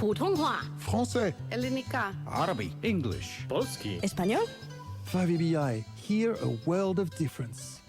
普通话 Français, Ellenica. Arabic, English, Polski, Español 5EBI, hear a world of difference.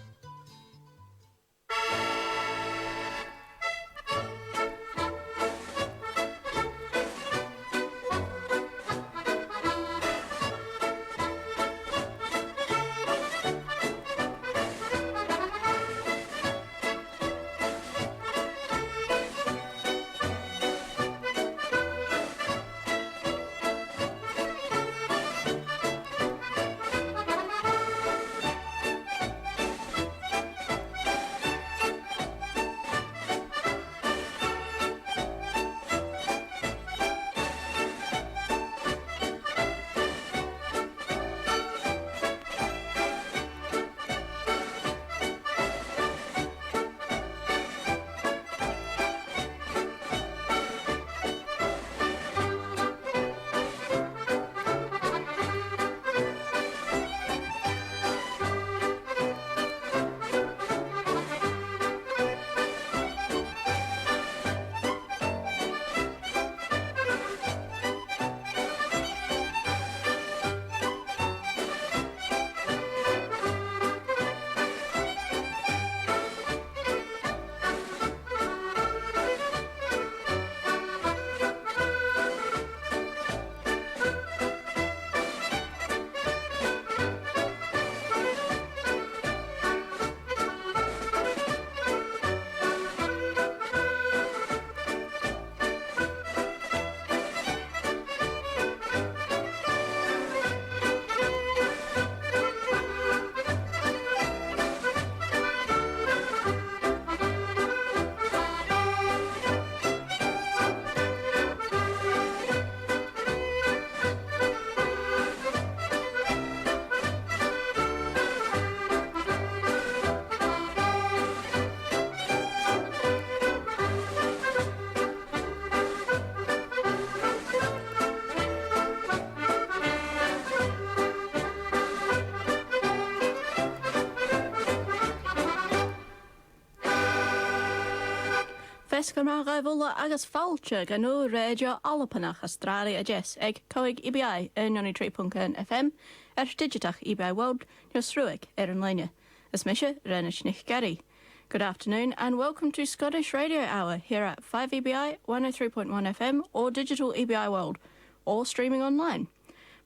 Fesgymar gaifwla agus falcha gan nhw radio Alpanach Australi a Jess ag coig EBI yn 93.1 FM digitach EBI World news rhyweg yn line. Ysmisha Rennish Nich Gary. Good afternoon and welcome to Scottish Radio Hour here at 5EBI 103.1 FM or Digital EBI World or streaming online.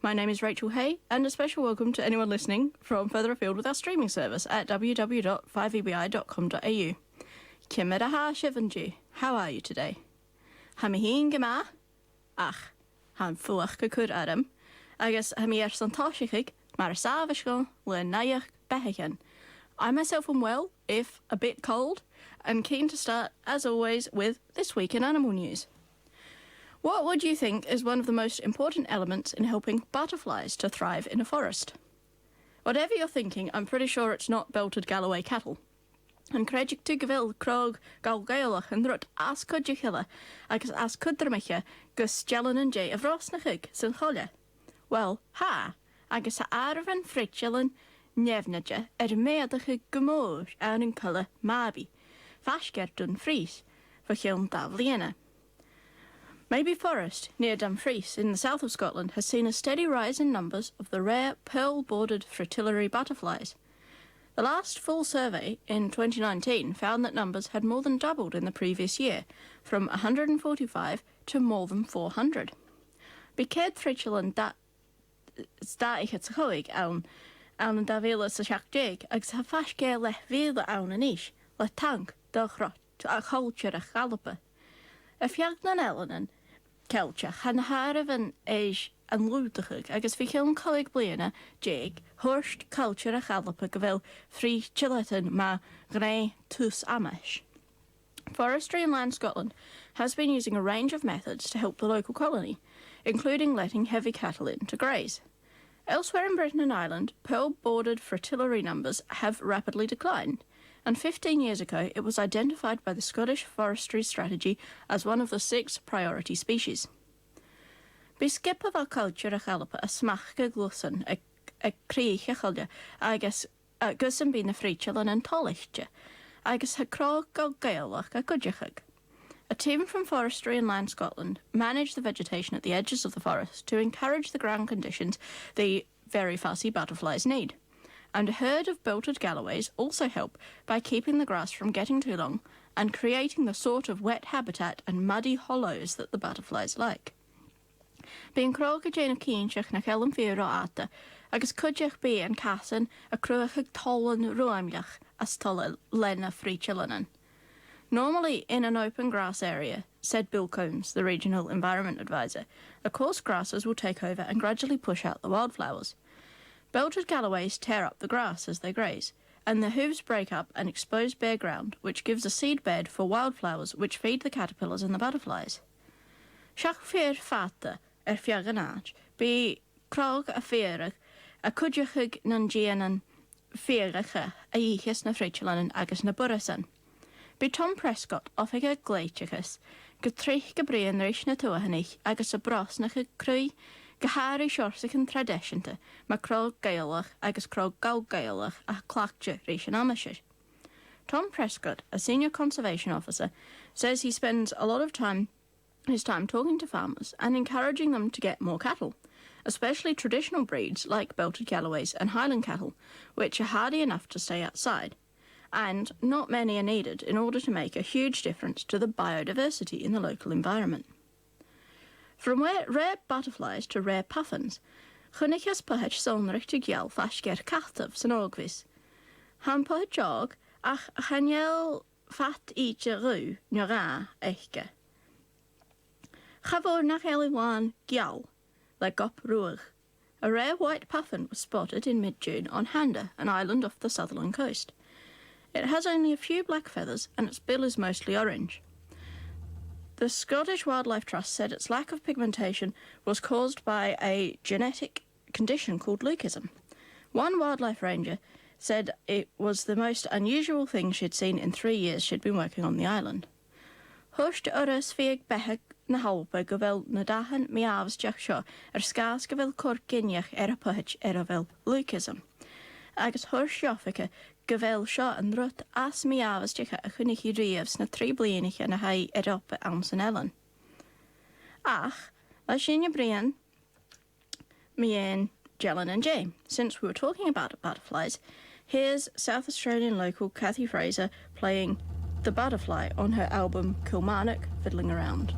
My name is Rachel Hay and a special welcome to anyone listening from further afield with our streaming service at www.5ebi.com.au. Kimera ha Shivanji, how are you today? Hamihin gema? Ach, han fuach gekur adam. Agus hami santoshig, mar savishgon, le nayach behigan. I myself am well, if a bit cold, and keen to start, as always, with This Week in Animal News. What would you think is one of the most important elements in helping butterflies to thrive in a forest? Whatever you're thinking, I'm pretty sure it's not belted Galloway cattle. An credig tu gyfil crog gal gaelach yn ddrwt as cwdjichila agus as cwdramicha gus gelyn yn jay y frosnachig sy'n cholia. Wel, ha, agus a arfan ffritchilyn nefnadja meadach y gymwys awn yn cola mabi, fasger dwn fries, fy chyln dafliana. Maybe Forest, near Dumfries in the south of Scotland, has seen a steady rise in numbers of the rare pearl-bordered fritillary butterflies. The last full survey in 2019 found that numbers had more than doubled in the previous year, from 145 to more than 400. Biced Fritchel da ich het schoig awn da vela sa siachdeg ag sa fasge le vela awn yn ish, le tank da chrot a culture a chalapa. A fiag nan elenan, kelcha chan harafan eis an lúdachig agus fi chiln coig bliana jeg horst culture a chalapa gyfel free chiletan ma grey tus amish. Forestry and Land Scotland has been using a range of methods to help the local colony, including letting heavy cattle in to graze. Elsewhere in Britain and Ireland, pearl-bordered fritillary numbers have rapidly declined, and 15 years ago it was identified by the Scottish Forestry Strategy as one of the 6 priority species. Bysgip of our culture a chalapa a smachga glusan a creich a chalja agus gusam bína fríchel an antolichte agus ha crog go gaelach a gudjachag. A team from Forestry and Land Scotland manage the vegetation at the edges of the forest to encourage the ground conditions the very fussy butterflies need. And a herd of belted galloways also help by keeping the grass from getting too long and creating the sort of wet habitat and muddy hollows that the butterflies like. Bíonn crog a déanamh cínseach na cheilm fiúr ó áta, agus cuideach bí an casan a cruachag tolan ruaimleach as tola lena fríchilanan. Normally in an open grass area, said Bill Combs, the Regional Environment Advisor, the coarse grasses will take over and gradually push out the wildflowers. Belted galloways tear up the grass as they graze, and their hooves break up and expose bare ground, which gives a seed bed for wildflowers which feed the caterpillars and the butterflies. Seach fér fata fiaganach, bí crog a féirech, a cuideachig nan géanan féiricha a íchas na fríchilanan agus na burasan. Bí Tom Prescott ofig a gléitiachas, go trich go brian réis na tuahanich agus a bros na go crwy, go háir seorsach an tradiisianta, ma crog gaelach agus crog gal gaelach a clachtje réis an amasir. Tom Prescott, a senior conservation officer, says he spends a lot of his time talking to farmers and encouraging them to get more cattle, especially traditional breeds like belted galloways and Highland cattle, which are hardy enough to stay outside. And not many are needed in order to make a huge difference to the biodiversity in the local environment. From rare butterflies to rare puffins, chunichas puhach sonrich to gial fashger cartaf san ogvis. Han puhach jog, ach chaniel fat each ru nura eiche. Chavor nach eliwan gial, like up ruach. A rare white puffin was spotted in mid-June on Handa, an island off the Sutherland coast. It has only a few black feathers and its bill is mostly orange. The Scottish Wildlife Trust said its lack of pigmentation was caused by a genetic condition called leucism. One wildlife ranger said it was the most unusual thing she'd seen in 3 years she'd been working on the island. Husht oras fiag behag na halpa go bhfuil na dahan miavsteach seo scas go bhfuil corcinneach a puhach a bhfuil leucism. Agus thuir seofacha go bhfuil seo an rut as miavsteach a chunichi riamhs na 3 blianaich na haid Europa an san Ellen. Ach, la sinne brian mien Jelen and Jay. Since we were talking about butterflies, here's South Australian local Kathy Fraser playing The Butterfly on her album Kilmarnock Fiddling Around.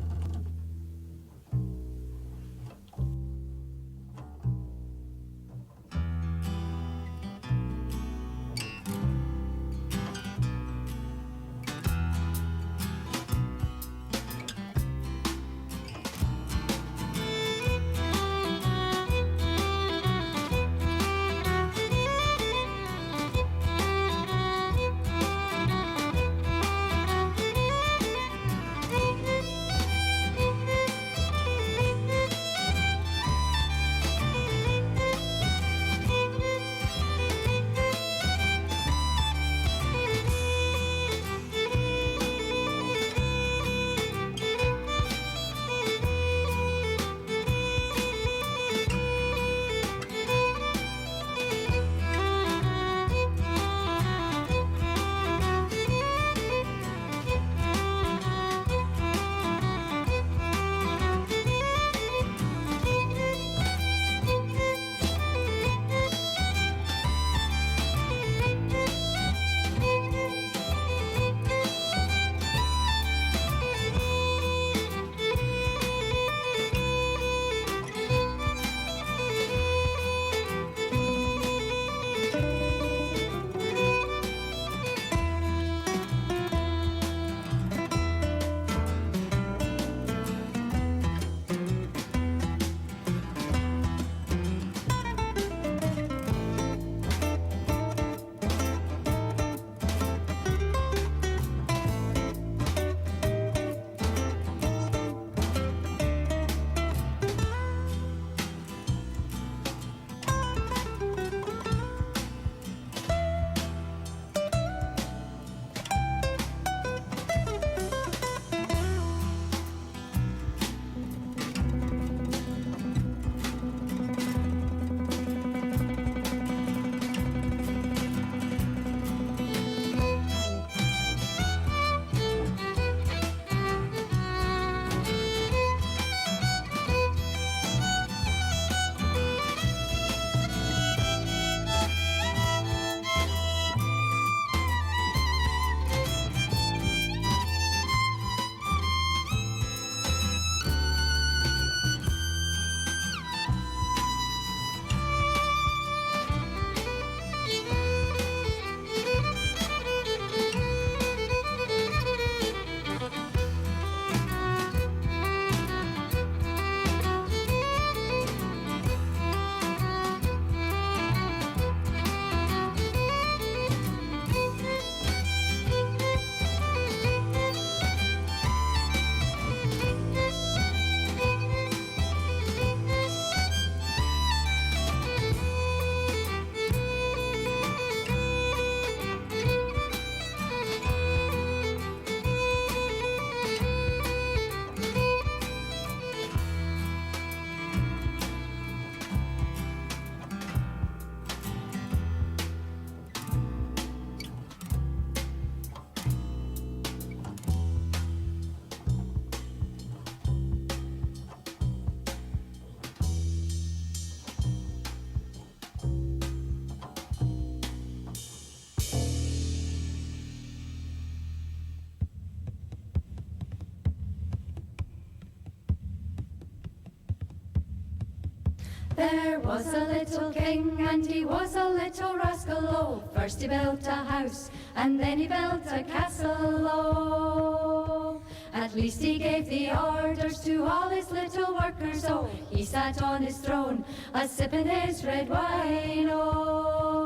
There was a little king and he was a little rascal, oh. First he built a house and then he built a castle, oh. At least he gave the orders to all his little workers, oh. He sat on his throne, a-sipping his red wine, oh.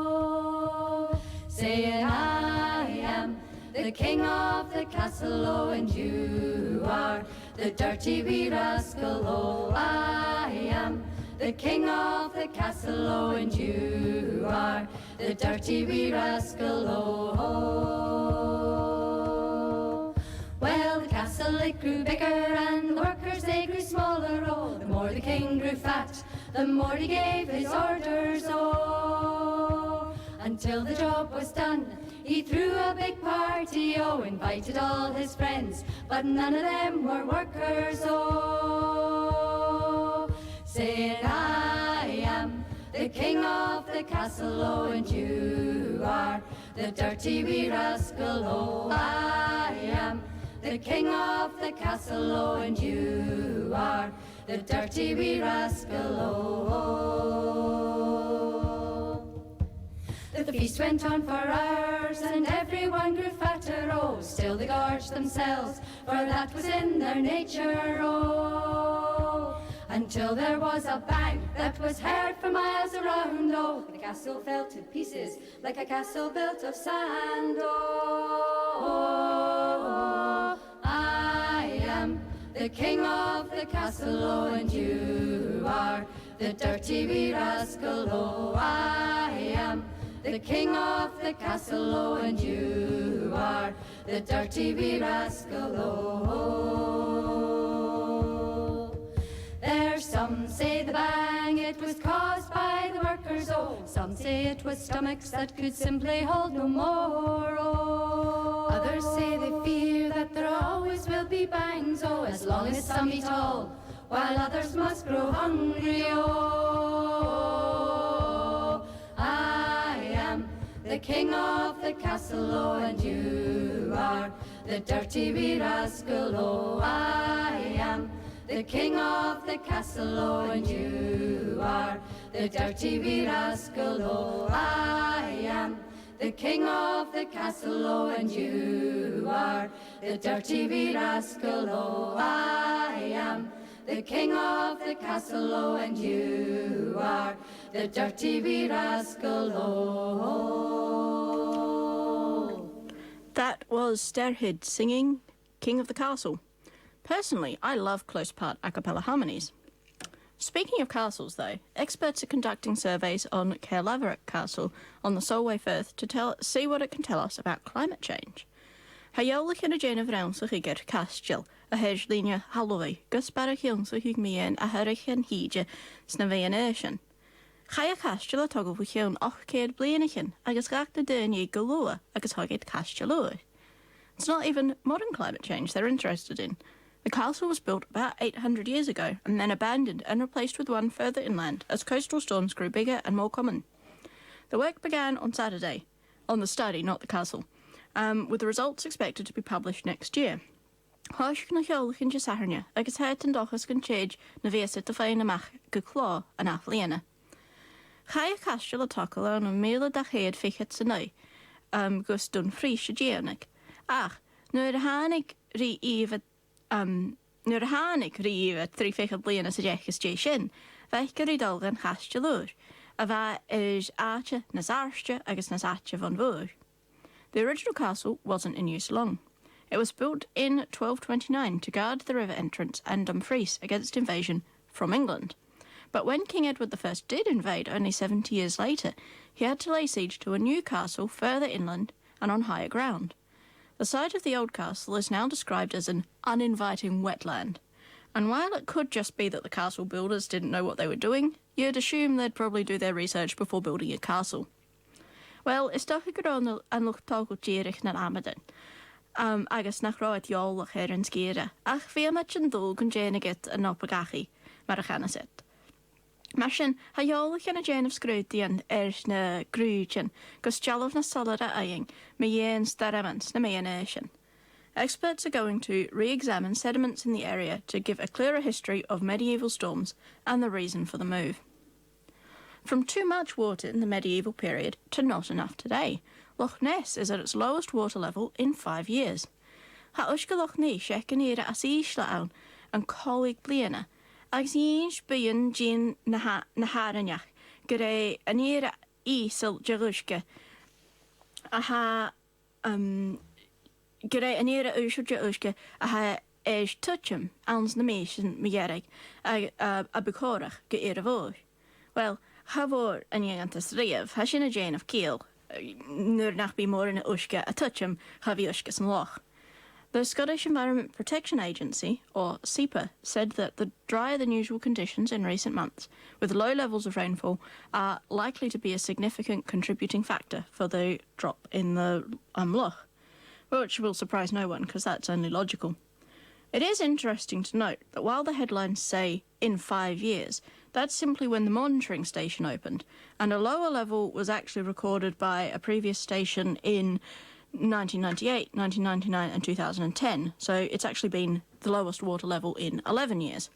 Saying, I am the king of the castle, oh, and you are the dirty wee rascal, oh. I am the king of the castle, oh, and you are the dirty wee rascal, oh. Well, the castle it grew bigger and the workers they grew smaller, oh. The more the king grew fat, the more he gave his orders, oh. Until the job was done, he threw a big party, oh. Invited all his friends, but none of them were workers, oh. Saying, I am the king of the castle, oh, and you are the dirty wee rascal, oh. I am the king of the castle, oh, and you are the dirty wee rascal, oh. The feast went on for hours and everyone grew fatter, oh. Still they gorged themselves, for that was in their nature, oh. Until there was a bang that was heard for miles around, oh. The castle fell to pieces like a castle built of sand, oh. I am the king of the castle, oh, and you are the dirty wee rascal, oh. I am the king of the castle, oh, and you are the dirty wee rascal, oh. There's some say the bang, it was caused by the workers, oh. Some say it was stomachs that could simply hold no more, oh. Others say they fear that there always will be bangs, oh, as long as some eat all, while others must grow hungry, oh. I am the king of the castle, oh, and you are the dirty wee rascal, oh. I am the king of the castle, oh, and you are the dirty wee rascal, oh. I am the king of the castle, oh, and you are the dirty wee rascal, oh. I am the king of the castle, oh, and you are the dirty wee rascal, oh. That was Sterhid singing King of the Castle. Personally, I love close-part a cappella harmonies. Speaking of castles, though, experts are conducting surveys on Caerlaverock Castle on the Solway Firth to see what it can tell us about climate change. Haiolich yn y Jane of Rownsach i ger Castiel, a hedge linia haloi, gus barach ionsach ig mien a herich yn hige snavean ocean. Chai a Castiel a togol fwchion och ceir blianachin, agus gach na dyrni galua, agus hoged Castiel. It's not even modern climate change they're interested in. The castle was built about 800 years ago and then abandoned and replaced with one further inland as coastal storms grew bigger and more common. The work began on Saturday, on the study, not the castle, with the results expected to be published next year. Hoish na cheolach in Jesarnia, agus het and dochas can change na viasit to fein amach go clá an afliana. Chai a Castiel a tocal an a mele da chead fichet sanoi, gus dun frisch a geonig. Ach, nu'r hanig ri eve nu'r hanig ri eve tri fichet bliana sa jechas jay sin, feich gyri dolgan Castiel ur, a va is acha nas arstja agus nas acha von vur. The original castle wasn't in use long. It was built in 1229 to guard the river entrance and Dumfries against invasion from England. But when King Edward I did invade only 70 years later, he had to lay siege to a new castle further inland and on higher ground. The site of the old castle is now described as an uninviting wetland, and while it could just be that the castle builders didn't know what they were doing, you'd assume they'd probably do their research before building a castle. Well, is toch ik an lucht togel dierich na Amaden. Agus nach roed jolach en skiere. Ach, vi met een dolg en jene get een opagachi, maar gaan zet. Maar sin, ha jolach en a jane of scrutian na gruutjen, gus jalof na solida eing, me jen staramans na meanation. Experts are going to re-examine sediments in the area to give a clearer history of medieval storms and the reason for the move. From too much water in the medieval period to not enough today. Loch Ness is at its lowest water level in 5 years. Ha uisce Loch Ness ec'n era as isla awn yn colig bliana, agus ynch byn gyn na haranach, gyda yn era isl Jerushke, a ha gyda yn era usl Jerushke, a ha eis tutchum, ans na meisyn migerig, a bucorach gy era fawr. Wel, ha fawr yn iangantas riaf, ha sy'n a Jane of Keel, nur nach be more in a ushka a touchum, ha vi ushkas and loch. The Scottish Environment Protection Agency, or SEPA, said that the drier than usual conditions in recent months, with low levels of rainfall, are likely to be a significant contributing factor for the drop in the loch, which will surprise no one because that's only logical. It is interesting to note that while the headlines say in 5 years, that's simply when the monitoring station opened, and a lower level was actually recorded by a previous station in 1998, 1999 and 2010, so it's actually been the lowest water level in 11 years.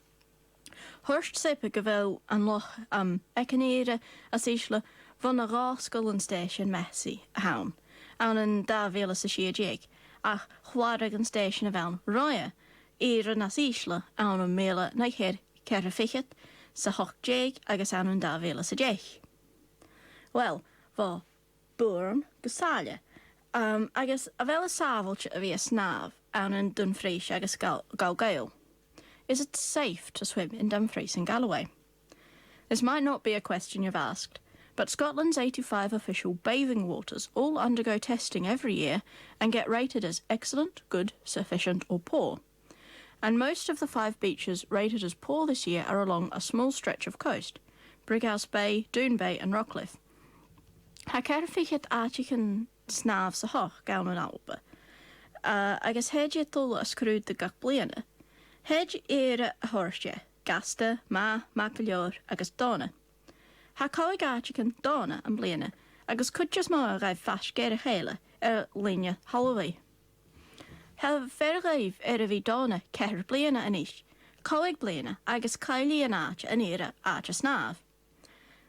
Hurst sepa gavel an loch ecanera as isla van a rascal station messi haun, an da vela sa shiajig, ach chwarag station of an roya, era nas isla an mela na her kerrifichet, sa hoch jeg agus an da vela sa jeg. Well, va burn gusalia. Agus a fel y safolch a fi a snaf awn yn Dumfries agus Galgael. Is it safe to swim in Dumfries and Galloway? This might not be a question you've asked, but Scotland's 85 official bathing waters all undergo testing every year and get rated as excellent, good, sufficient or poor. And most of the 5 beaches rated as poor this year are along a small stretch of coast, Brighouse Bay, Doon Bay and Rockcliffe. Ha cerffichet artican snaf sa hoch gawn yn alba. Agus hedge tol ysgrwyd dy gach bliana. Hedge era a horsje, gasta, macalior, agus donna. Ha coig artican donna yn bliana, agus cwtjas ma gaif fash ger a chela, linia Holloway. Ha fergaif fi donna cer bliana yn ish, coig bliana, agus caili yn arch yn era arch a snaf.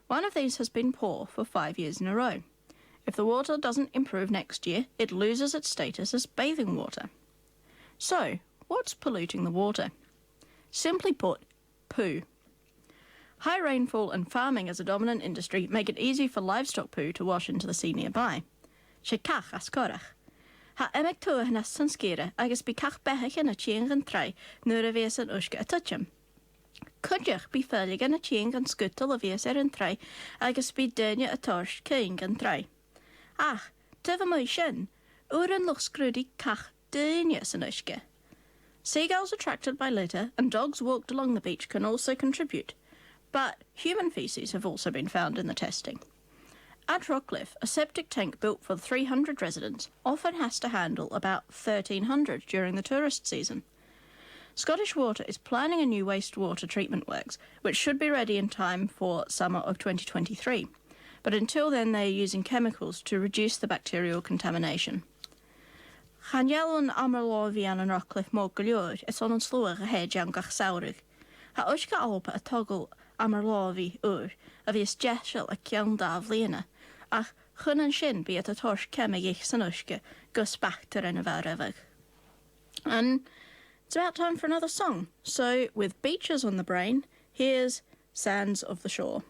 One of these has been poor for 5 years in a row. If the water doesn't improve next year, it loses its status as bathing water. So, what's polluting the water? Simply put, poo. High rainfall and farming as a dominant industry make it easy for livestock poo to wash into the sea nearby. Shekach ascorach. Ha emek tuach nas sanskira agus bicach behach yn a chieng yn trai nur a fies yn ushka a touchum. Cudjach be fyllig yn a chieng yn scutal a fies yn trai agus be dynia a torch cyng yn trai. Ach, tyfa mwy sin, yn loch scrwdi cach dynias yn ushke. Seagulls attracted by litter and dogs walked along the beach can also contribute, but human feces have also been found in the testing. At Rockcliffe, a septic tank built for 300 residents often has to handle about 1,300 during the tourist season. Scottish Water is planning a new wastewater treatment works, which should be ready in time for summer of 2023. But until then they are using chemicals to reduce the bacterial contamination. Chanelon Amerlovi an Rockcliffe mor galior is on slúach a hedge an gach saurig. Ha ushka alpa a toggle Amerlovi a vies jeshel a kian da vliena, ach chun an sin be at a torch kemig san ushke gus bachter in a varevig. And it's about time for another song, so with beaches on the brain, here's Sands of the Shore.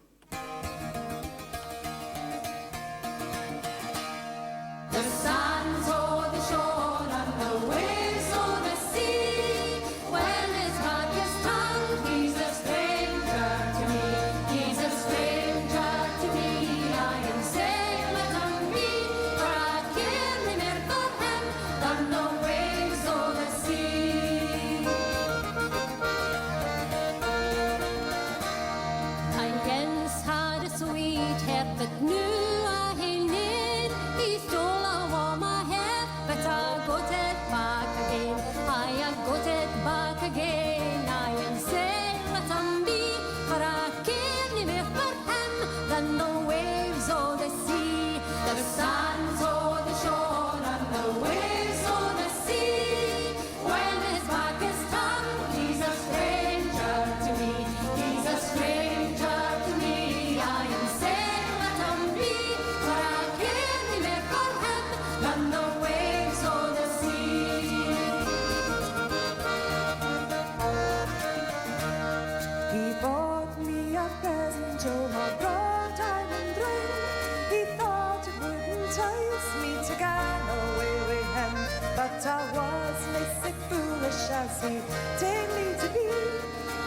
The sands o'er the shore and the waves o'er the sea. When his heart is tongue, he's a stranger to me. He's a stranger to me. I am sailor on me, for I care me near for him than the waves o'er the sea. I once had a sweetheart that knew I needed. He stole all my hair, but I got it back again. I got it back again. I am sailor on me, for I care me for him than the waves o'er the sea. The sands o'er the shore and the waves o'er the sea. When his back is turned, he's a stranger to me. He's a stranger to me. I am sailor was less sick foolish as he take me to be,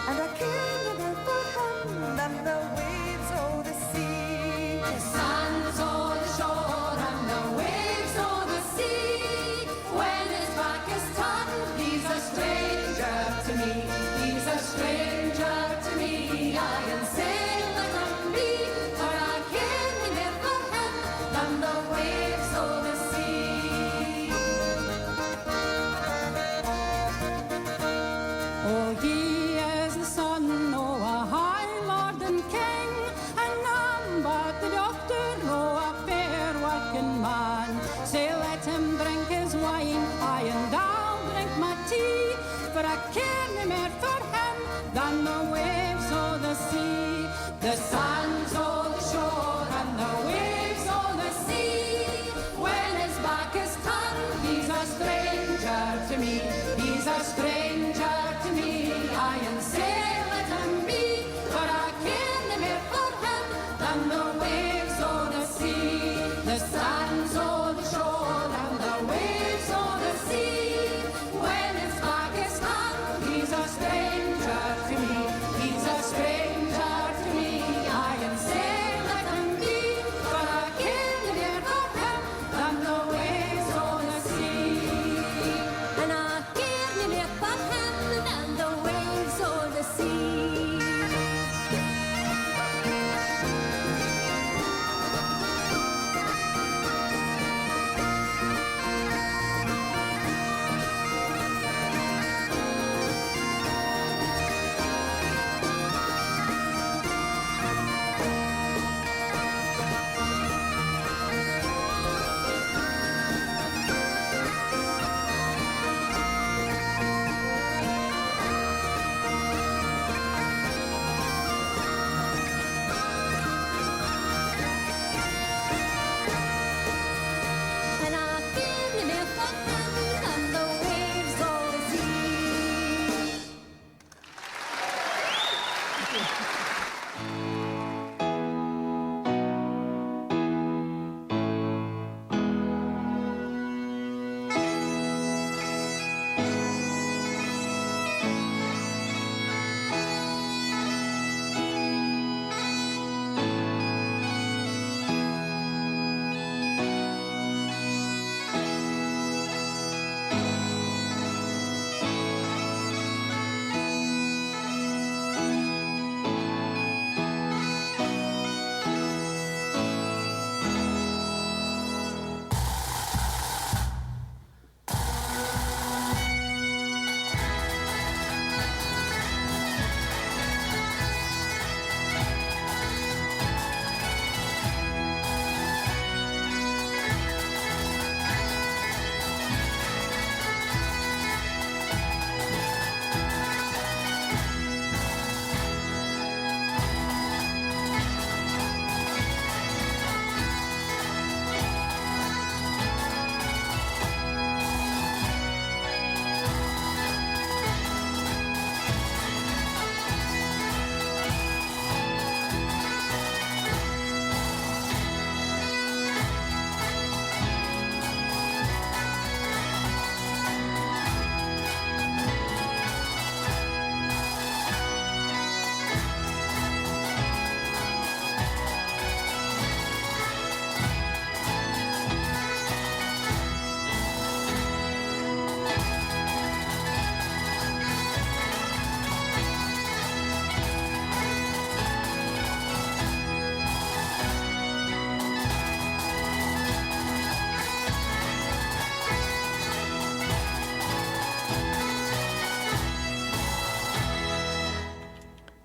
and I came in for him than the waves o' the sea. The sands o'er the shore and the waves o'er the sea. When his back is turned, he's a stranger to me. He's a stranger to me. I can sail let him be, for I came here for him than the waves o'er the sea. Oh, he is the son of a high lord and king, and none but the doctor of a fair working man. Say let him drink his wine, aye, and I'll drink my tea, for I care no more for him than the waves of the sea. The sands of the shore and the waves of the sea. When his back is turned, He's a stranger to me, he's a stranger to me. I am say let him be, for I came here for him than the waves o'er the sea. The sands o'er the shore and the waves o'er the sea. When his back is turned, He's a stranger to me, he's a stranger to me. I am say let him be, for I came here for him than the waves of the sea. and I came here for him than the waves o'er the sea. And I came here for him than the waves o'er the sea.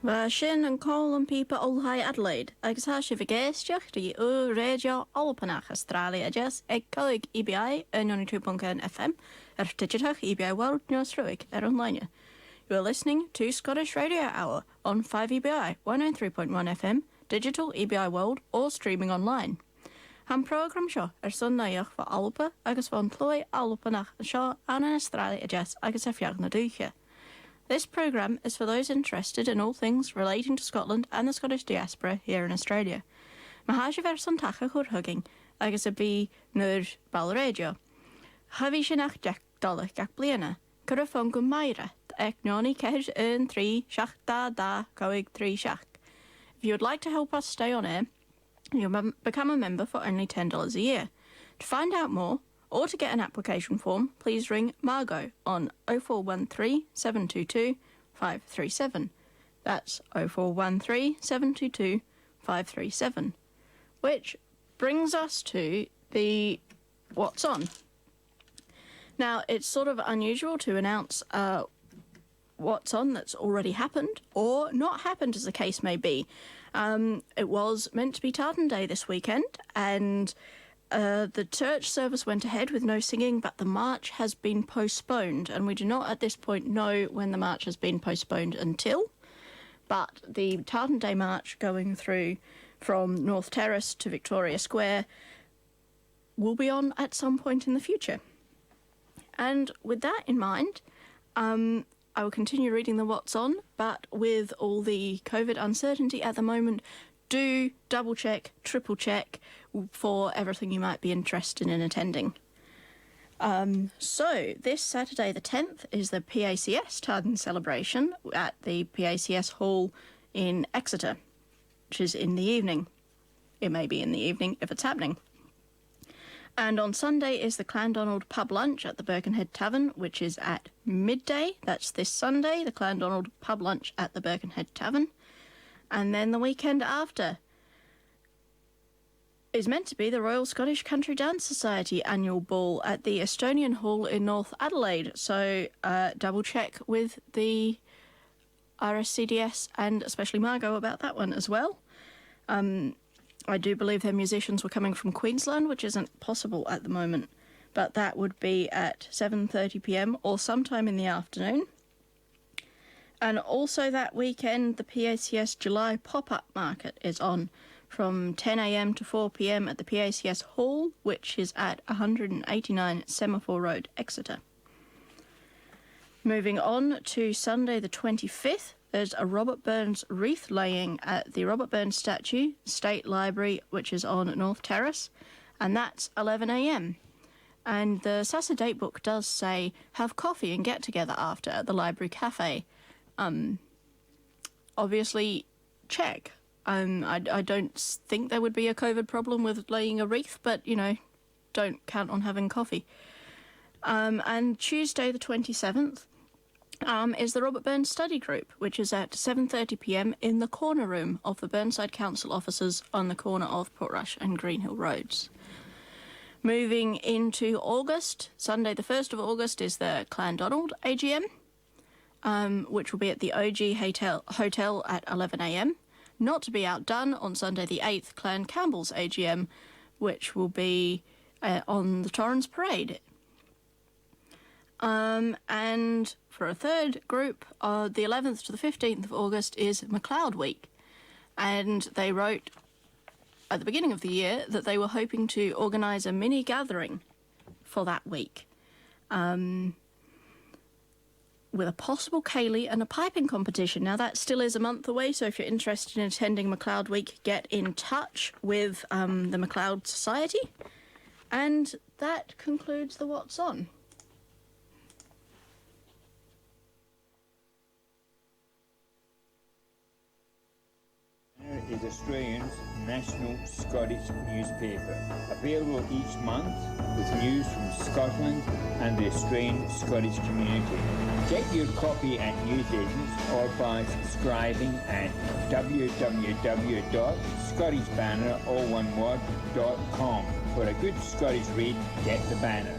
Ba sin an cólan pípa olhai Adelaide, agus há si vigéisteach di u radio Alpanach Australia jas ag coig EBI yn 92.1 FM digitach EBI World News Ruig online. You are listening to Scottish Radio Hour on 5EBI 193.1 FM, digital EBI World or streaming online. Han program seo sunnaíoch fa Alpa agus van ploi Alpanach seo an Australia jas agus fiag na dúche. This programme is for those interested in all things relating to Scotland and the Scottish diaspora here in Australia. Mae ha ver son tacha chwr hugging, agus a bí nur bal radio. Ha vi sin ach dollach gach bliana. Cyrffon Gumaira, Eknoni Kej 3 Shach Da Coig 3 Shach. If you would like to help us stay on air, you'll become a member for only $10 a year. To find out more, or to get an application form, please ring Margot on 0413 722 537. That's 0413 722 537. Which brings us to the What's On. Now, it's sort of unusual to announce What's On that's already happened, or not happened as the case may be. It was meant to be Tartan Day this weekend, and the church service went ahead with no singing, but the march has been postponed, and we do not at this point know when the march has been postponed until. But the Tartan Day march going through from North Terrace to Victoria Square will be on at some point in the future. And with that in mind, I will continue reading the What's On, but with all the COVID uncertainty at the moment, do double check, triple check for everything you might be interested in attending. So this Saturday the 10th is the PACS Tartan celebration at the PACS Hall in Exeter, which is in the evening. It may be in the evening if it's happening. And on Sunday is the Clandonald pub lunch at the Birkenhead Tavern, which is at midday. That's this Sunday, the Clandonald pub lunch at the Birkenhead Tavern. And then the weekend after is meant to be the Royal Scottish Country Dance Society annual ball at the Estonian Hall in North Adelaide. So double check with the RSCDS and especially Margot about that one as well. I do believe their musicians were coming from Queensland, which isn't possible at the moment, but that would be at 7:30 p.m. or sometime in the afternoon. And also that weekend, the PACS July pop-up market is on from 10 a.m. to 4 p.m. at the PACS Hall, which is at 189 Semaphore Road, Exeter. Moving on to Sunday the 25th, there's a Robert Burns wreath laying at the Robert Burns Statue, State Library, which is on North Terrace, and that's 11 a.m. And the Sasa date book does say, have coffee and get together after at the Library Cafe. Obviously, check. I don't think there would be a COVID problem with laying a wreath, but, you know, don't count on having coffee. And Tuesday the 27th, is the Robert Burns Study Group, which is at 7:30 p.m. in the corner room of the Burnside Council offices on the corner of Portrush and Greenhill Roads. Moving into August, Sunday the 1st of August is the Clandonald AGM, which will be at the OG Hotel at 11 a.m. Not to be outdone, on Sunday the 8th, Clan Campbell's AGM, which will be on the Torrens Parade. And for a third group, the 11th to the 15th of August is McLeod Week. And they wrote at the beginning of the year that they were hoping to organise a mini gathering for that week. With a possible ceilidh and a piping competition. Now, that still is a month away, so if you're interested in attending McLeod Week, get in touch with the McLeod Society. And that concludes the What's On. Is Australia's national Scottish newspaper, available each month with news from Scotland and the Australian Scottish community. Get your copy at newsagents or by subscribing at www.scottishbanner.com. For a good Scottish read, get the Banner.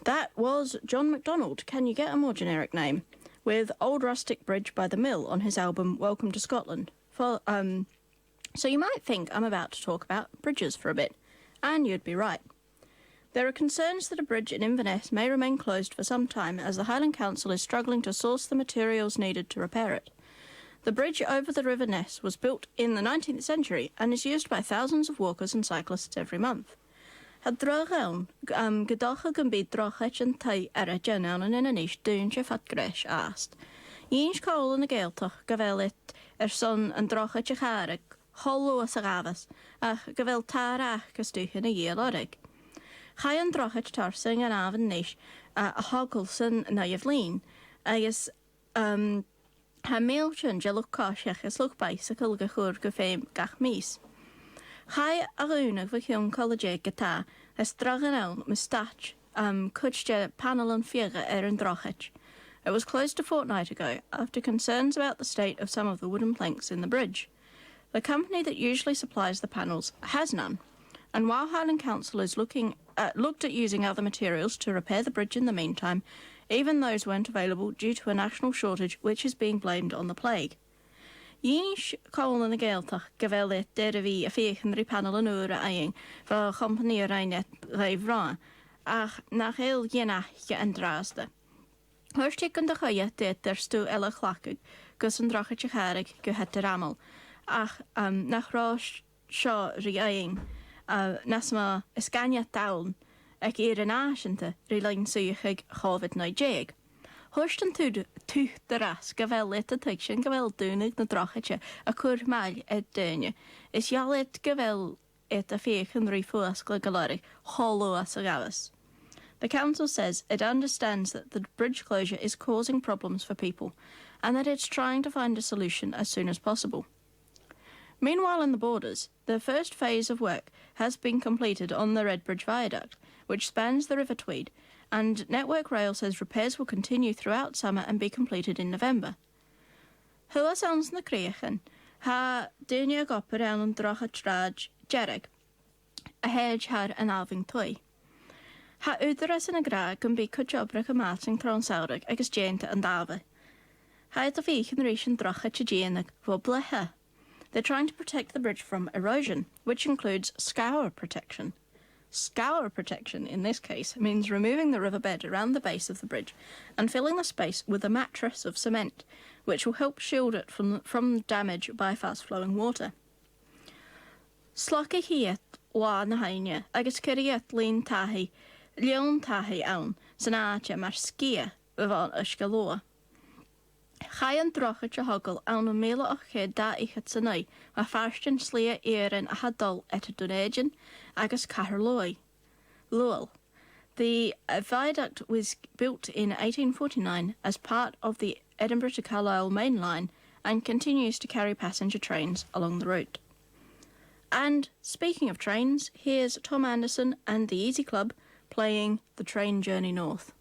That was John MacDonald. Can you get a more generic name? With Old Rustic Bridge by the Mill on his album Welcome to Scotland. So you might think I'm about to talk about bridges for a bit, and you'd be right. There are concerns that a bridge in Inverness may remain closed for some time as the Highland Council is struggling to source the materials needed to repair it. The bridge over the River Ness was built in the 19th century and is used by thousands of walkers and cyclists every month. Had drogaun gedacha gan byd drogach yn tai a genawn yn inis dŵnsio fat gresh ast. Yns cawl yn y geeltoch gafelit son yn drogach y charig, holw as agafas, ach gafel tarach gystwch yn y iel orig. Chai yn drogach tarsing yn af yn nish a hogl sy'n naif lyn, agos ha meilchen gelwch cosiach as lwch bicycle gachwr gyffeim gach mis. Chai a rúnach fy chion collegiau gyda as dragan awn mystach cwtje panel yn fiega yn drochach. It was closed a fortnight ago after concerns about the state of some of the wooden planks in the bridge. The company that usually supplies the panels has none, and while Highland Council is looked at using other materials to repair the bridge in the meantime, even those weren't available due to a national shortage which is being blamed on the plague. Yns cawl yn y geeltach gafelit der fi a fiechenri panel yn ŵr a eing fa company yr einet reif ra, ach nach eil yenach yn draasde. Hwrstig yn dychwya det der stw ela chlacig, gys yn drachach y charig gyhet yr aml, ach nach ra sio ri eing, nas ma ysganiad dawn, ac i'r yn asianta ri lain swychig chofid na jeg. Hwrst yn tŵth dyras gafelit y teision gafel dŵnig na drachach a cwr mael ed dynnu, is ialet gafel et a fiech yn rhi ffwasgla galori, hollow as agavas. The council says it understands that the bridge closure is causing problems for people and that it's trying to find a solution as soon as possible. Meanwhile in the Borders, the first phase of work has been completed on the Redbridge Viaduct, which spans the River Tweed, and Network Rail says repairs will continue throughout summer and be completed in November. Hula sounds na creachan, ha dynia gopper an drocha traj jereg, a hedge had an alving toy. Ha udras yn y gra gan bi cwjobrach y mating tron sawrig agos jenta and dava. Ha et a fiech yn rhys yn drocha tjagianag fo bleha. They're trying to protect the bridge from erosion, which includes scour protection. Scour protection, in this case, means removing the riverbed around the base of the bridge and filling the space with a mattress of cement, which will help shield it from damage by fast-flowing water. Slocca hiet wa na haine, agus curiat lean tahi, leon tahi awn, sanatja mar skia, befan ysgaloa. Chai yn drochach a hogl awn y mele o che da ich het synau, ma farstin slia eirin a hadol et a dunegin, agus caharloi. Lowell. The viaduct was built in 1849 as part of the Edinburgh to Carlisle main line and continues to carry passenger trains along the route. And speaking of trains, here's Tom Anderson and the Easy Club playing The Train Journey North.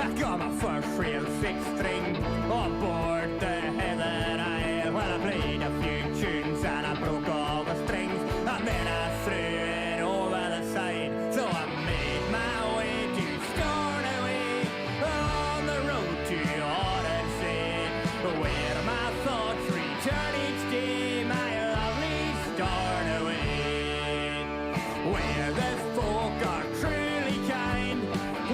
I got my first real six string on board the Heather Isle. Well, I played a few tunes and I broke all the strings, and then I threw it over the side. So I made my way to Stornoway, on the road to Odyssey, where my thoughts return each day, my lovely Stornoway, where the folk are truly kind,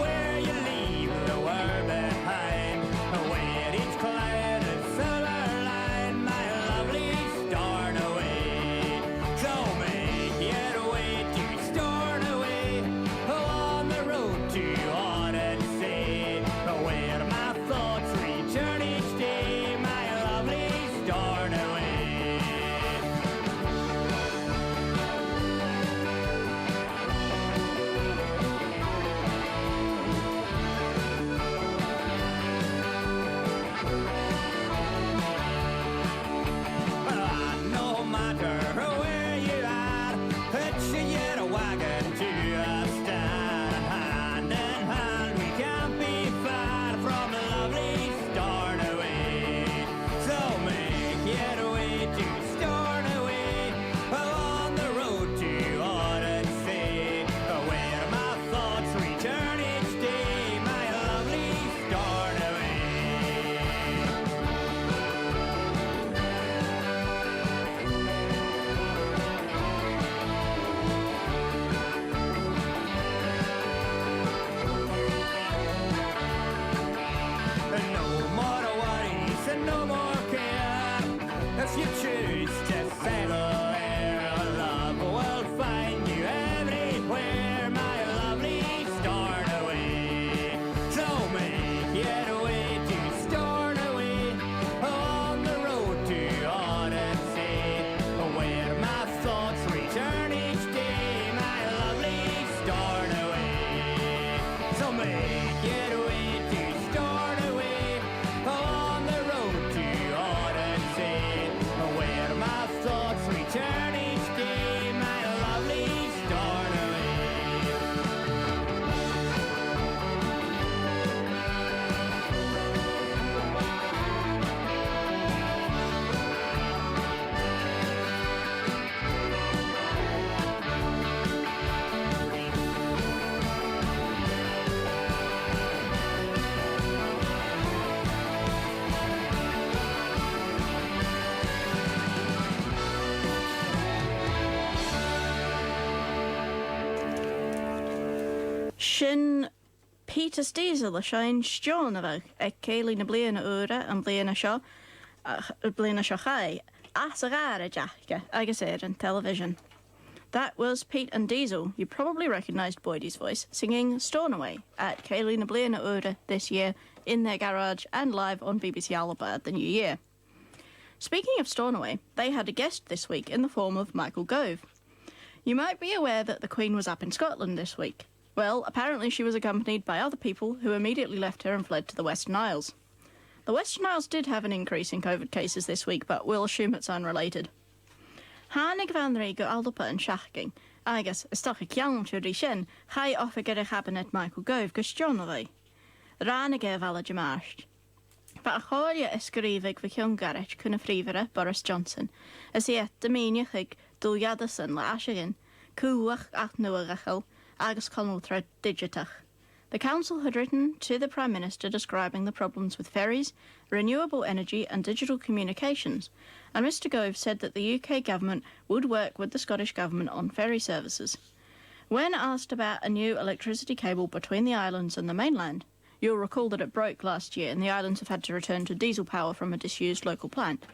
where you leave the world behind, where each cloud is silver line, my lovely Stornoway. So make your way to Stornoway, on the road to Odyssey, where my thoughts return each day, my lovely Stornoway. Well, no matter where you are, hitch your wagon to a stand. Hand in hand, we can't be far from lovely Stornoway. So make your way to Stornoway, on the road to Odyssey, where my thoughts return each day, my lovely Stornoway. No more worries and no more care, if you choose to settle there, love will find you everywhere, my lovely Stornoway. So make your way to Stornoway, on the road to Odyssey, where my thoughts return each day, my lovely Stornoway. So make your way to Stornoway, on the road to Odyssey, where my thoughts return each day, my lovely Stornoway. Sin Peter Steezel a sein Stión a bheith ag céilí na bliana úra an bliana seo chai as a gáir a deachcha agus an television. That was Pete and Diesel. You probably recognised Boydie's voice singing Stornoway at céilí na bliana úra this year in their garage and live on BBC Alba at the New Year. Speaking of Stornoway, they had a guest this week in the form of Michael Gove. You might be aware that the Queen was up in Scotland this week. Well, apparently she was accompanied by other people who immediately left her and fled to the Western Isles. The Western Isles did have an increase in COVID cases this week, but we'll assume it's unrelated. Hánig van ré go aldopa an seachking, agus istach a ceann siú rí sin, chai offa gyda cabinet Michael Gove go Stornoway. Ránig e vala jamarst. Ba a choria ysgrifig fy chion garet cwn y ffrifere Boris Johnson, as i et dymeiniach ag dwliadas yn la asigin, cwach at nwyachel, agus colnothra digitach. The council had written to the Prime Minister describing the problems with ferries, renewable energy and digital communications, and Mr Gove said that the UK government would work with the Scottish government on ferry services. When asked about a new electricity cable between the islands and the mainland, you'll recall that it broke last year and the islands have had to return to diesel power from a disused local plant,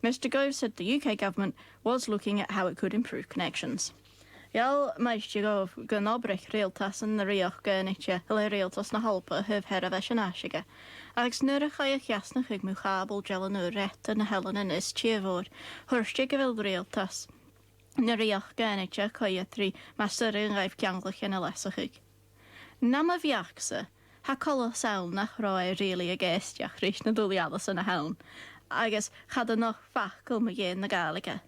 Mr Gove said the UK government was looking at how it could improve connections. Iall Mr Gove gan obrich réaltas an na rioch gynniche le réaltas na halpa hyf her a fesh yn asige. Agus nu'r a chai a chiasnach ag mwchabl gel yn ret yn helen yn is tiefod, hwrstig a fel réaltas. Na rioch gynniche chai a tri master yn gaif cianglach yn a lesach ag. Nam a fiachsa, ha colo sawl nach roi really a gestiach rich na dwliadas yn a heln. Agus chad a noch fachgol ma yen na gaeliga.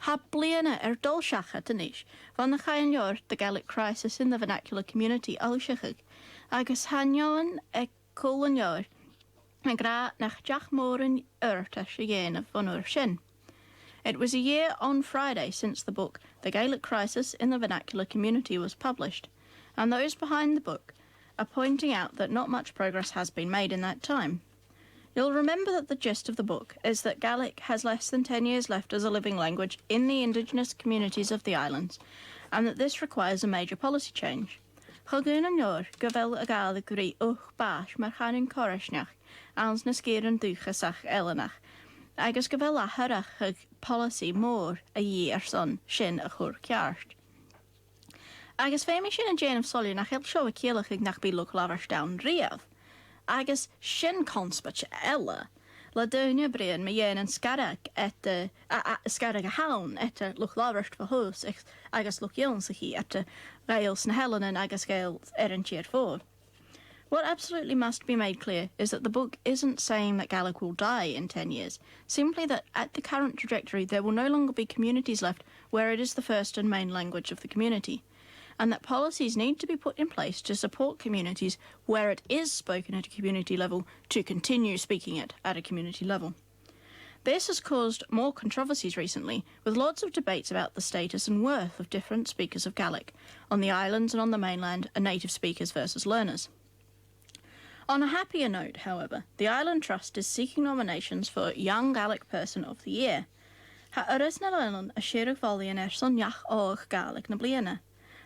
Ha bliana dul seacha tanis, van na chain yor the Gaelic crisis in the vernacular community al shechig, agus hanyoan ag cool an jaar, and gra nach Jack Moran Urtash again of von Urshin. It was a year on Friday since the book The Gaelic Crisis in the Vernacular Community was published, and those behind the book are pointing out that not much progress has been made in that time. You'll remember that the gist of the book is that Gaelic has less than 10 years left as a living language in the indigenous communities of the islands, and that this requires a major policy change. Chogún an yor gyfel y Gaelic rí uch bash mar chanyn corisnach, ans na sgeirin dúchasach elenach, agus gyfel aharach ag policy mór a year son sin a chwr ciarst. Agus féimi sin an Jane of Solly nach el sio y cielach ag nach bilwch lafars down riaf. Agus sin conspach ella, la dwnia brian me yen an scarag et scarag a hawn et luch lafars for hos agus luch yons hi et gaels na helen and agus gaels erin cheer for. What absolutely must be made clear is that the book isn't saying that Gaelic will die in 10 years, simply that at the current trajectory there will no longer be communities left where it is the first and main language of the community, and that policies need to be put in place to support communities where it is spoken at a community level to continue speaking it at a community level. This has caused more controversies recently, with lots of debates about the status and worth of different speakers of Gaelic, on the islands and on the mainland, and native speakers versus learners. On a happier note, however, the Island Trust is seeking nominations for Young Gaelic Person of the Year. Ha yrys na leilon a siarad foli yn erson iach och Gaelic na bliana.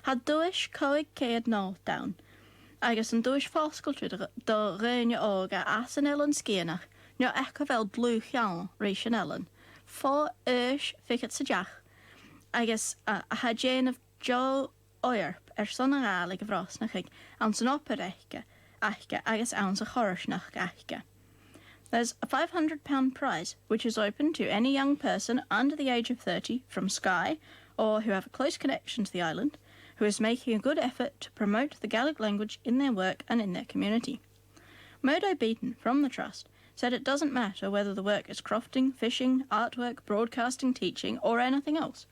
Ha dwys coig cead nôl dawn, agus yn dwys fosgoltryd do rhaenio og a as yn elon sgianach, nio echo fel blwch iawn reis yn elon. Fo fichet sa diach, agus a ha Jane of Jo Oierp erson yn Gaelic fros na chig, ans yn oper achge agus ounce a chorrisnach achge. There's a £500 prize, which is open to any young person under the age of 30 from Skye, or who have a close connection to the island, who is making a good effort to promote the Gaelic language in their work and in their community. Modo Beaton, from the Trust, said it doesn't matter whether the work is crofting, fishing, artwork, broadcasting, teaching, or anything else,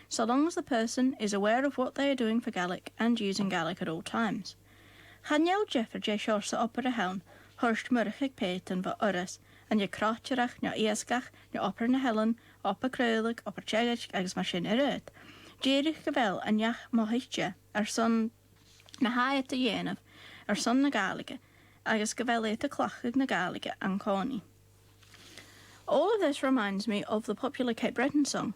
so long as the person is aware of what they are doing for Gaelic and using Gaelic at all times. Chanel Jeffrey J. Shorsa opera hawn, hurst murchig peten va urras, and je krotjerach, nja ieskach, nja opera na helen, oppa kreulig, oppa tjegach, agus mar sin erut. Jerich gevel an jach mohichtje, son na haet de jenev, son na Gaelige, agus gevel te clachig na Gaelige an coni. All of this reminds me of the popular Cape Breton song,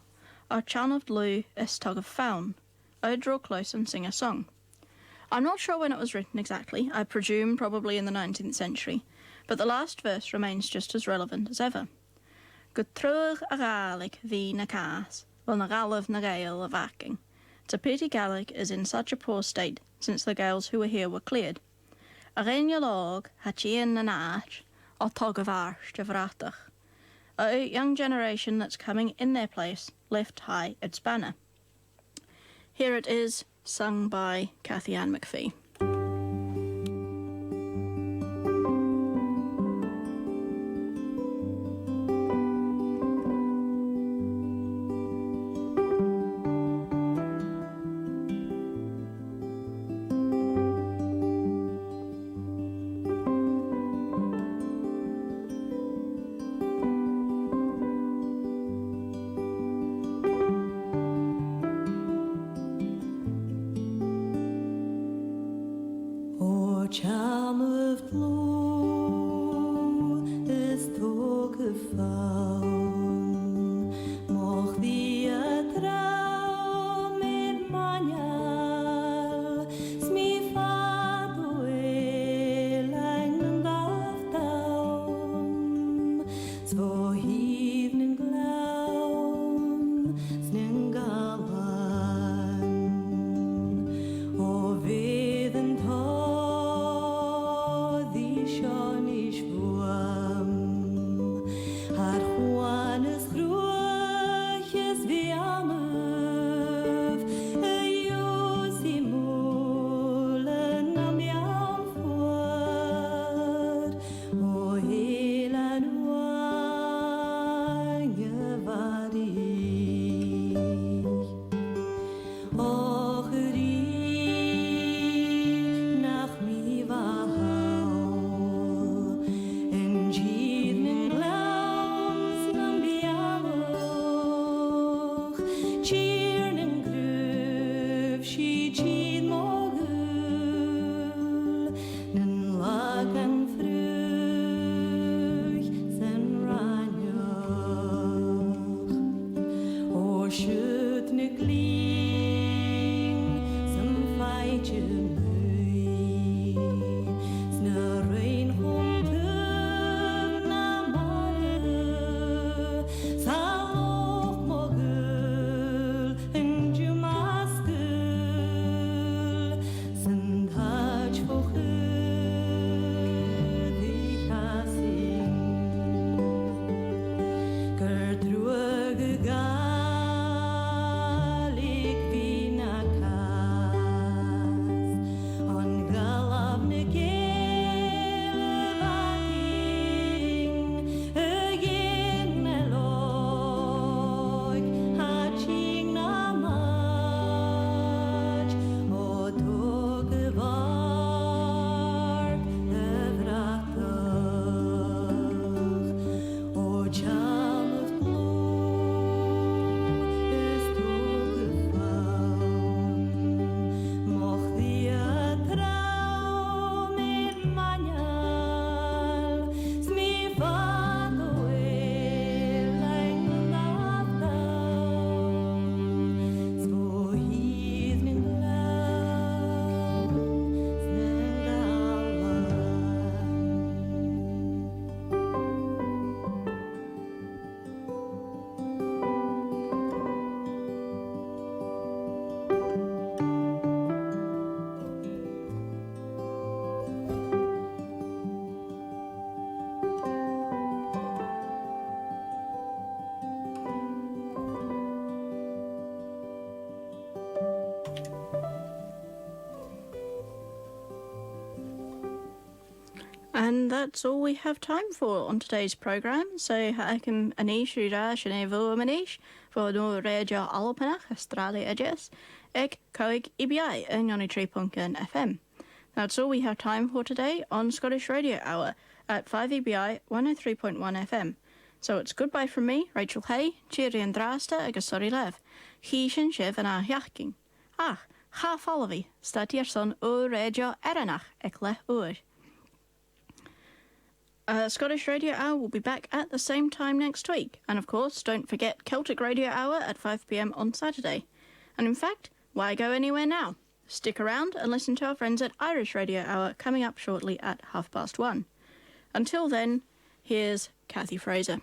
Our Chan of Lou is Tug of Faun. I draw close and sing a song. I'm not sure when it was written exactly, I presume probably in the 19th century, but the last verse remains just as relevant as ever. Gutruig a Gaelic vi na cas, wel na galaf na Gael of Acking. It's a pity Gaelic is in such a poor state since the Gaels who were here were cleared. A reinja log hat ien na nach, o tog of arsh de vratach. A young generation that's coming in their place lift high its banner. Here it is, sung by Cathy Ann McPhee. Charm of blue is tog of faun, moch the traum mit manjal, smi fado lang gaftaun, so hivnen glaun, snen gawan, o veden Body. schüt kling som feitje møy snørein hom tøgna mare salok mogul en jumaskul sendhaj hochud ich hasing Gerdruge galik vinakas on galavne gelaking again meloik haching namaj o togevart evratach o chamet blod is togefaun mocht die traum in manjal smi vado lang lavdan svo hizmin lav And that's all we have time for on today's programme. So ha'akim anish rira shanevo manish for no radio alpanach Australia edges eg coig EBI and 93.1 FM. That's all we have time for today on Scottish Radio Hour at 5 EBI 103.1 FM. So it's goodbye from me, Rachel Hay, Cheery and Drasta agus sorry lev. Hishin shiv and a hiachking. Ach, ha followy, stad your son o radio eranach ek le oor. Scottish Radio Hour will be back at the same time next week. And of course, don't forget Celtic Radio Hour at 5 p.m. on Saturday. And in fact, why go anywhere now? Stick around and listen to our friends at Irish Radio Hour coming up shortly at 1:30. Until then, here's Kathy Fraser.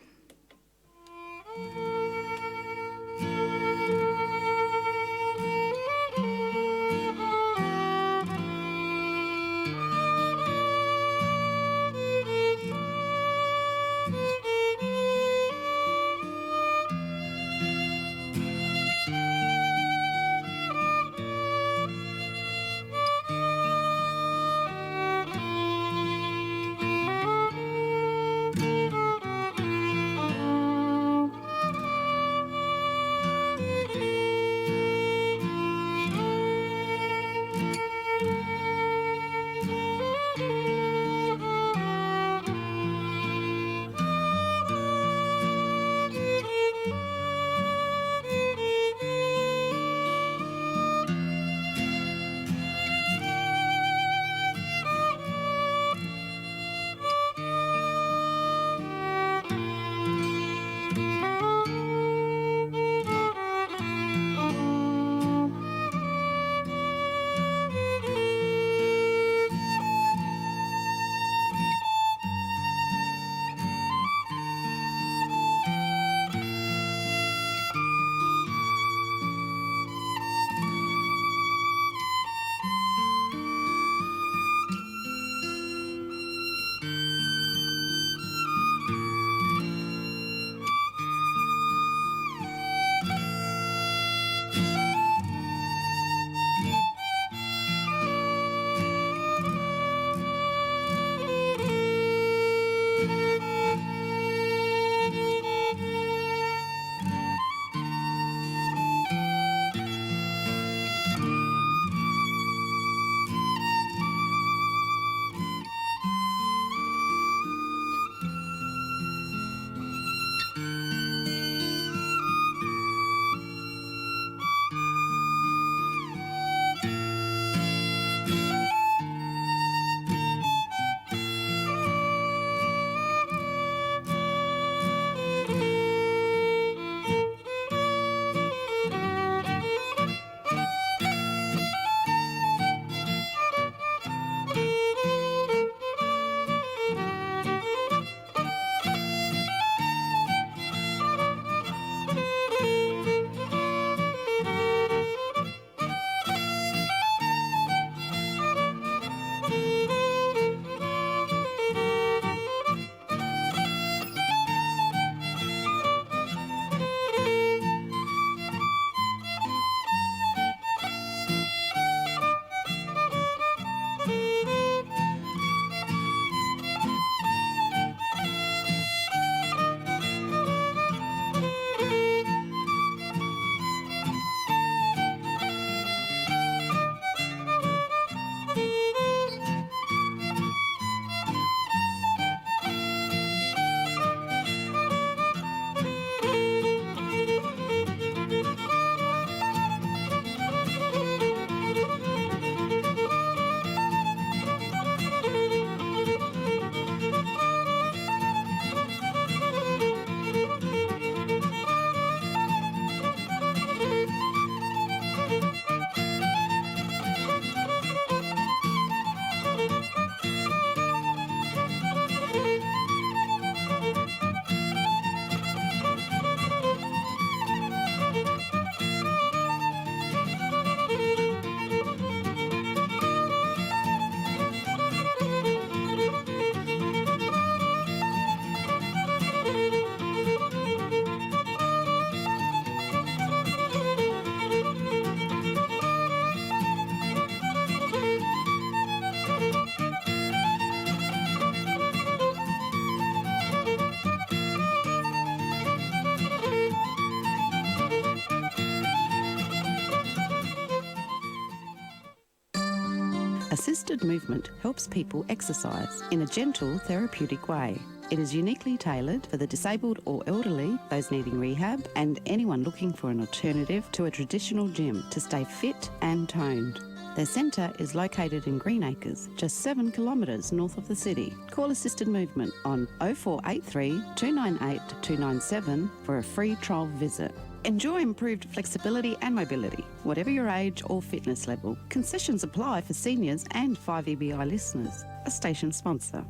Assisted movement helps people exercise in a gentle, therapeutic way. It is uniquely tailored for the disabled or elderly, those needing rehab, and anyone looking for an alternative to a traditional gym to stay fit and toned. Their centre is located in Greenacres, just 7 kilometres north of the city. Call Assisted Movement on 0483 298 297 for a free trial visit. Enjoy improved flexibility and mobility, whatever your age or fitness level. Concessions apply for seniors and 5EBI listeners. A station sponsor.